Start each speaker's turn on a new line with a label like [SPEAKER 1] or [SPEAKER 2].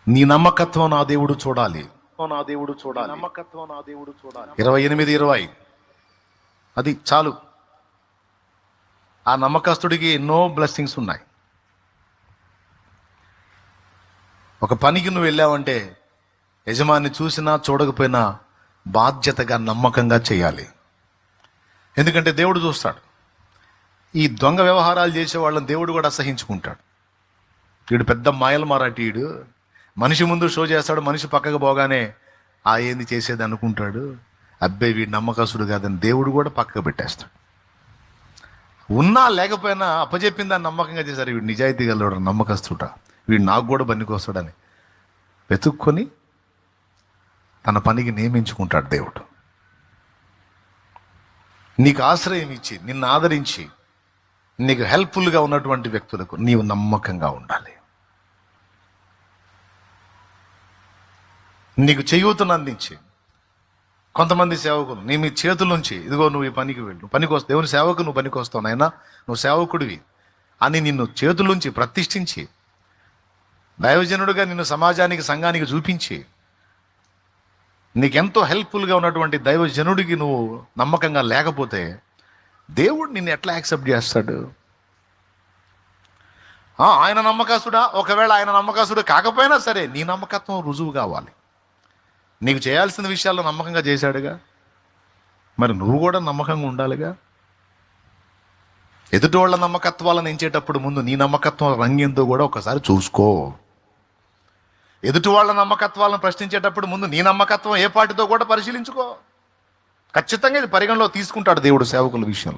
[SPEAKER 1] నీ నమ్మకత్వం నా దేవుడు చూడాలి. 28:20 అది చాలు. ఆ నమ్మకస్తుడికి ఎన్నో బ్లెస్సింగ్స్ ఉన్నాయి. ఒక పనికి నువ్వు వెళ్ళావంటే యజమాని చూసినా చూడకపోయినా బాధ్యతగా నమ్మకంగా చేయాలి. ఎందుకంటే దేవుడు చూస్తాడు. ఈ దొంగ వ్యవహారాలు చేసే వాళ్ళని దేవుడు కూడా అసహించుకుంటాడు. వీడు పెద్ద మాయల మారాటీయుడు, మనిషి ముందు షో చేస్తాడు, మనిషి పక్కకు పోగానే ఏంది చేసేది అనుకుంటాడు. అబ్బాయి వీడు నమ్మకస్తుడు కాదని దేవుడు కూడా పక్కకు పెట్టేస్తాడు. ఉన్నా లేకపోయినా అప్పచెప్పిన దాన్ని నమ్మకంగా చేశారు. వీడు నిజాయితీ గలవాడు, నమ్మకస్తుడా, వీడు నాకు కూడా పనికొస్తాడని వెతుక్కొని తన పనికి నియమించుకుంటాడు దేవుడు. నీకు ఆశ్రయం ఇచ్చి, నిన్ను ఆదరించి, నీకు హెల్ప్ఫుల్గా ఉన్నటువంటి వ్యక్తులకు నీవు నమ్మకంగా ఉండాలి. నీకు చేయూతను అందించి, కొంతమంది సేవకులు నీ మీ చేతుల నుంచి ఇదిగో నువ్వు ఈ పనికి వెళ్ళు, పనికి వస్తావు, దేవుని సేవకు నువ్వు పనికి వస్తావు నాయనా, నువ్వు సేవకుడివి అని నిన్ను చేతుల నుంచి ప్రతిష్ఠించి దైవజనుడిగా నిన్ను సమాజానికి, సంఘానికి చూపించి నీకెంతో హెల్ప్ఫుల్గా ఉన్నటువంటి దైవజనుడికి నువ్వు నమ్మకంగా లేకపోతే దేవుడు నిన్ను ఎట్లా యాక్సెప్ట్ చేస్తాడు? ఆయన నమ్మకస్తుడా? ఒకవేళ ఆయన నమ్మకస్తుడు కాకపోయినా సరే నీ నమ్మకత్వం రుజువు కావాలి. నీకు చేయాల్సిన విషయాల్లో నమ్మకంగా చేశాడుగా, మరి నువ్వు కూడా నమ్మకంగా ఉండాలిగా. ఎదుటి వాళ్ళ నమ్మకత్వాలను ఎంచేటప్పుడు ముందు నీ నమ్మకత్వం రంగేంతో కూడా ఒకసారి చూసుకో. ఎదుటి వాళ్ళ నమ్మకత్వాలను ప్రశ్నించేటప్పుడు ముందు నీ నమ్మకత్వం ఏ పాటితో కూడా పరిశీలించుకో. ఖచ్చితంగా ఇది పరిగణలో తీసుకుంటాడు దేవుడు సేవకుల విషయంలో.